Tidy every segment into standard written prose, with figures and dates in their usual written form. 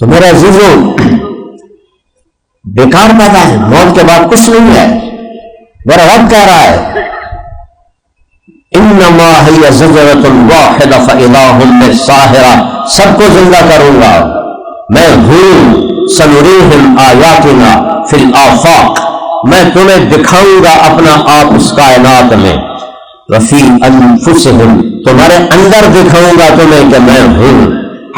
تو میرے عزیزوں بیکار پیدا ہے، موت کے بعد کچھ نہیں ہے. میرا رب کہہ رہا ہے انما ہی زجرۃ واحدۃ فاذا هم بالساہرہ، سب کو زندہ کروں گا میں ہوں. سنریہم آیاتنا فی الآفاق، میں تمہیں دکھاؤں گا اپنا آپ اس کائنات میں. وفی انفسہم، تمہارے اندر دکھاؤں گا تمہیں کہ میں ہوں.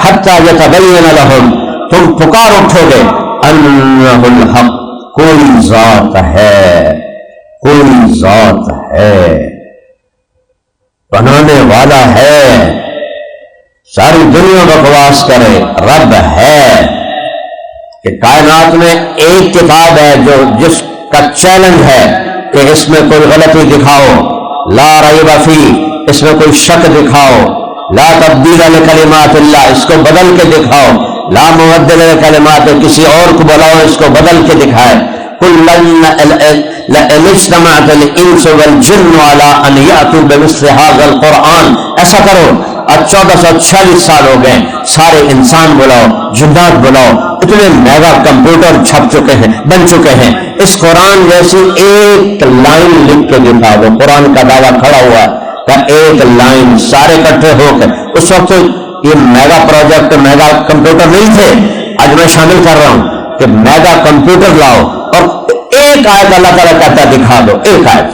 حتی یتبین لہم، تم پکار اٹھو گے انہ الحق، کوئی ذات ہے، کوئی ذات ہے، بنانے والا ہے. ساری دنیا بکواس کرے، رب ہے. کہ کائنات میں ایک کتاب ہے جو جس کا چیلنج ہے کہ اس میں کوئی غلطی دکھاؤ، لا ریب فی، اس میں کوئی شک دکھاؤ، لا تبدیل لکلمات اللہ، اس کو بدل کے دکھاؤ، لا مبدل لکلمات، کسی اور کو بلاؤ اس کو بدل کے دکھائے. قل لئن اجتمعت الانس والجن على ان یاتوا بمثل هذا القرآن، ایسا کرو. اب 1440 سال ہو گئے، سارے انسان بلاؤ، جنات بلاؤ، اتنے میگا کمپیوٹر چھپ چکے ہیں، بن چکے ہیں. اس قرآن جیسی ایک لائن لکھ کے دکھا دو. قرآن کا دعویٰ کھڑا ہوا ہے کہ ایک لائن سارے اکٹھے ہو کے. اس وقت یہ میگا پروجیکٹ، میگا کمپیوٹر نہیں تھے. آج میں شامل کر رہا ہوں کہ میگا کمپیوٹر لاؤ اور ایک آیت اللہ تعالیٰ کہتا ہے دکھا دو، ایک آیت.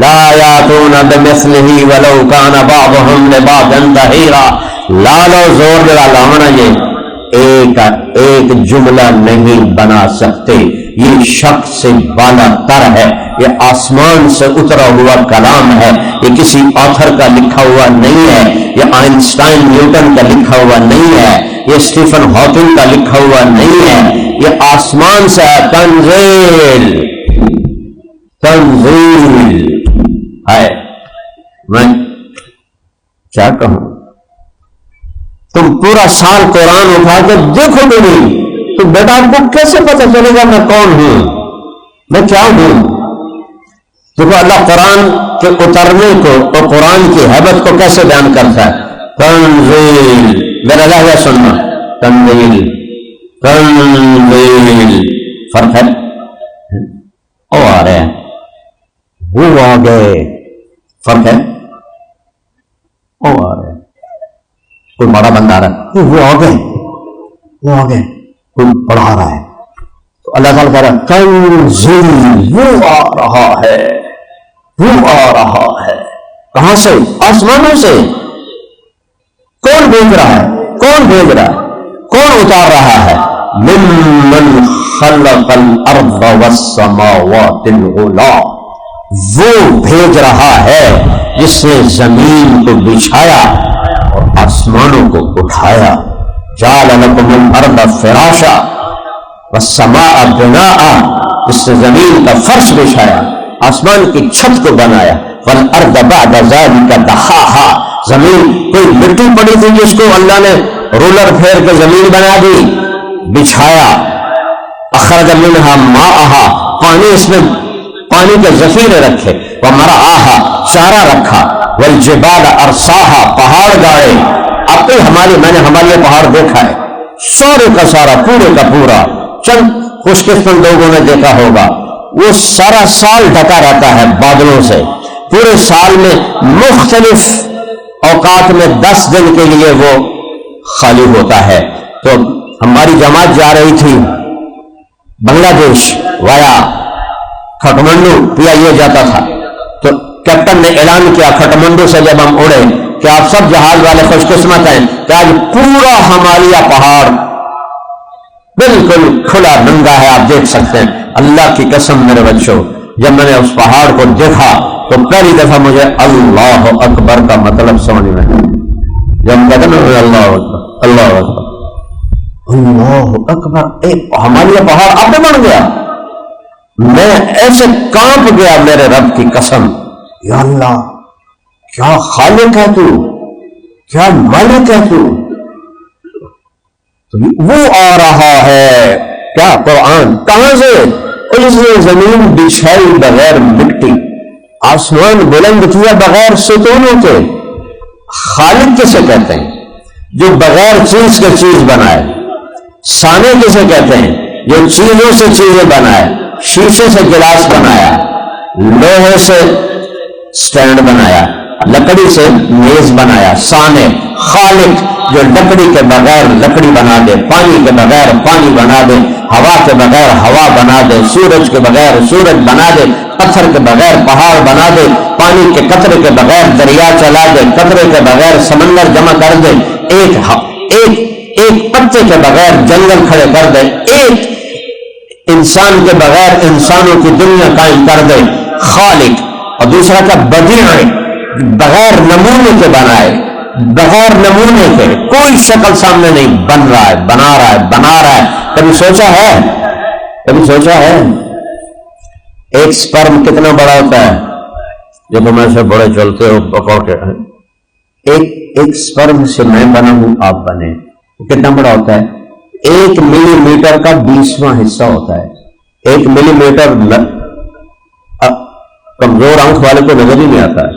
لا یاتون بمثلہ ولو کان بعضهم لبعض ظہیرا. لالو زور لگا لاؤنا، یہ ایک جملہ نہیں بنا سکتے. یہ شک سے بالا تر ہے، یہ آسمان سے اترا ہوا کلام ہے. یہ کسی آتھر کا لکھا ہوا نہیں ہے، یہ آئنسٹائن نیوٹن کا لکھا ہوا نہیں ہے، یہ اسٹیفن ہاکنگ کا لکھا ہوا نہیں ہے. یہ آسمان سے تنزیل ہے. میں کیا کہوں، تم پورا سال قرآن اٹھا کے دیکھو بھی نہیں تو بیٹا آپ کو کیسے پتہ چلے گا میں کون ہوں، میں کیا ہوں. دیکھو اللہ قرآن کے اترنے کو اور قرآن کی حیبت کو کیسے بیان کرتا ہے. تنزیل، میرا لہجہ سننا، تنزیل تنزیل، فرق ہے. او آ رہے ہیں، وہ آ گئے، فرق ہے. او آ رہے ہیں، کوئی بڑا بندہ آ رہا ہے، وہ آ گئے، وہ آ گئے، کوئی پڑھا رہا ہے. تو اللہ تعالیٰ کہہ رہا ہے تنزیل، وہ آ رہا ہے، وہ آ رہا ہے. کہاں سے؟ آسمانوں سے. کون بھیج رہا ہے؟ کون بھیج رہا ہے؟ کون اتار رہا ہے؟ ممن خلق الارض والسماوات العلی، وہ بھیج رہا ہے جس نے زمین کو بچھایا اور آسمانوں کو اٹھایا. جعل لکم الارض فراشا والسماء بناء، جس نے زمین کا فرش بچھایا، آسمان کی چھت کو بنایا. والارض بعد ذلک دحاہا، زمین کوئی مٹی پڑی تھی جس کو اللہ نے رولر پھیر کے زمین بنا دی، بچھایا. اخرج منہا ماءہا، پانی، اس میں پانی کے ذخیرے رکھے. ومرعاہا، چارہ رکھا. والجبال ارساہا، پہاڑ گاڑے. اب میں نے ہمارے پہاڑ دیکھا ہے، سارے کا سارا، پورے کا پورا. چند خوش قسمت لوگوں نے دیکھا ہوگا، وہ سارا سال ڈھکا رہتا ہے بادلوں سے. پورے سال میں مختلف اوقات میں 10 دن کے لیے وہ خالی ہوتا ہے. تو ہماری جماعت جا رہی تھی بنگلہ دیش وایا کھٹمنڈو، PIA جاتا تھا. تو کیپٹن نے اعلان کیا کھٹمنڈو سے جب ہم اڑے کہ آپ سب جہاز والے خوش قسمت ہیں کہ آج پورا ہمالیہ پہاڑ بالکل کھلا ننگا ہے، آپ دیکھ سکتے ہیں. اللہ کی قسم میرے بچوں، جب میں نے اس پہاڑ کو دیکھا تو پہلی دفعہ مجھے اللہ اکبر کا مطلب سمجھ میں آیا. جب کہتے ہیں اللہ اکبر، اللہ اکبر، اللہ اکبر، ایک ہمالیہ پہاڑ آپ میں بن گیا. میں ایسے کانپ گیا، میرے رب کی قسم، یا اللہ کیا خالق ہے تو، کیا مالک ہے تو. وہ آ رہا ہے کیا قرآن، کہاں سے؟ اس نے زمین بچھائی بغیر مٹی، آسمان بلند کیا بغیر ستونوں کے. خالق کسے کہتے ہیں؟ جو بغیر چیز کے چیز بنائے. سانے کسے کہتے ہیں؟ جو چیزوں سے چیزیں بنائے، شیشے سے گلاس بنایا، لوہے سے سٹینڈ بنایا، لکڑی سے میز بنایا، سانے۔ خالق جو لکڑی کے بغیر لکڑی بنا دے، پانی کے بغیر پانی بنا دے، ہوا کے بغیر ہوا بنا دے، سورج کے بغیر سورج بنا دے، پتھر کے بغیر پہاڑ بنا دے، پانی کے قطرے کے بغیر دریا چلا دے، قطرے کے بغیر سمندر جمع کر دے، ایک پتے کے بغیر جنگل کھڑے کر دے، ایک انسان کے بغیر انسانوں کی دنیا قائم کر دے۔ خالق۔ اور دوسرا کا بدیع، بغیر نمونے کے بنائے، بغیر نمونے کے، کوئی شکل سامنے نہیں، بن رہا ہے، بنا رہا ہے، بنا رہا ہے۔ کبھی سوچا ہے؟ کبھی سوچا ہے ایک سپرم کتنا بڑا ہوتا ہے؟ جو تم ایسے بڑے چلتے ہو پکڑ کے، ایک سپرم سے میں بنا ہوں، آپ بنے، کتنا بڑا ہوتا ہے؟ 1 ملی میٹر کا 20واں حصہ ہوتا ہے۔ 1 ملی میٹر کمزور آنکھ والے کو نظر ہی نہیں آتا ہے۔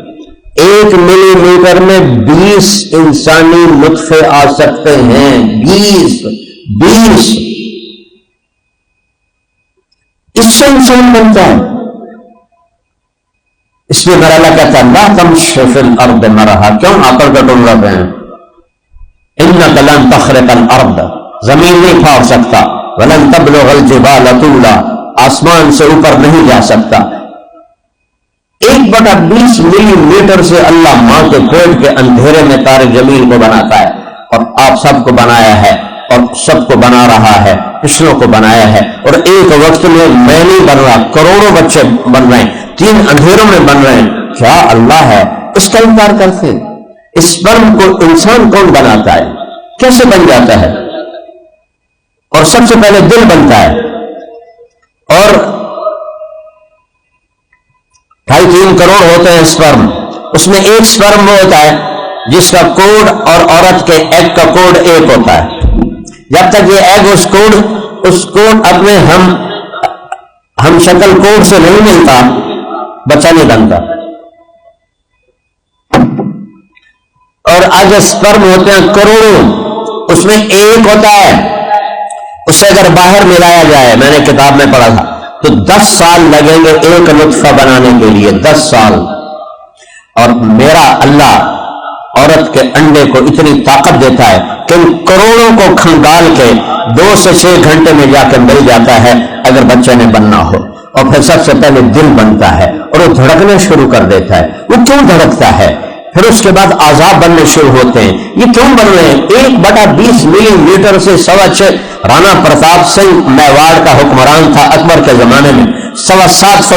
1 ملی میٹر میں 20 انسانی نطفے آ سکتے ہیں، 20۔ اس سے انسان بنتا ہے۔ اس میں میرا اللہ کہتا ہے لا تمش فی الارض مرحا، کیوں آکڑ کا ڈول رہے ہیں؟ انک لن تخرق الارض، زمین نہیں پھاڑ سکتا، ولن تبلغ الجبال طولا، آسمان سے اوپر نہیں جا سکتا۔ 1/20 ملی میٹر سے اللہ ماں کے پیٹ کے اندھیرے میں تارے زمین کو بناتا ہے، اور آپ سب کو بنایا ہے، اور سب کو بنا رہا ہے، پچھلوں کو بنایا ہے، اور ایک وقت میں نہیں بن رہا، کروڑوں بچے بن رہے ہیں، 3 اندھیروں میں بن رہے ہیں۔ کیا اللہ ہے؟ اس کا انکار کرتے ہیں۔ اس سپرم کو انسان کون بناتا ہے؟ کیسے بن جاتا ہے؟ اور سب سے پہلے دل بنتا ہے، اور 2.5-3 کروڑ ہوتے ہیں سپرم، اس میں ایک سپرم وہ ہوتا ہے جس کا کوڈ اور عورت کے ایگ کا کوڈ ایک ہوتا ہے۔ جب تک یہ ایگ اس کوڈ اپنے ہم شکل کوڈ سے نہیں ملتا، بچہ نہیں بنتا۔ اور آگے سپرم ہوتے ہیں کروڑوں، اس میں ایک ہوتا ہے، اسے اگر باہر ملایا جائے، میں نے کتاب میں پڑھا تھا، تو 10 سال لگیں گے ایک نطفہ بنانے کے لیے، 10 سال۔ اور میرا اللہ عورت کے انڈے کو اتنی طاقت دیتا ہے کہ ان کروڑوں کو کھنگال کے 2 سے 6 گھنٹے میں جا کے مل جاتا ہے اگر بچے نے بننا ہو۔ اور پھر سب سے پہلے دل بنتا ہے، اور وہ دھڑکنا شروع کر دیتا ہے۔ وہ کیوں دھڑکتا ہے؟ پھر اس کے بعد اعضاء بننے شروع ہوتے ہیں۔ یہ کیوں بن رہے ہیں؟ 1/20 ملی میٹر سے 6.25۔ رانا پرتاپ سنگھ میواڑ کا حکمران تھا اکبر کے زمانے میں، 7.25 فٹ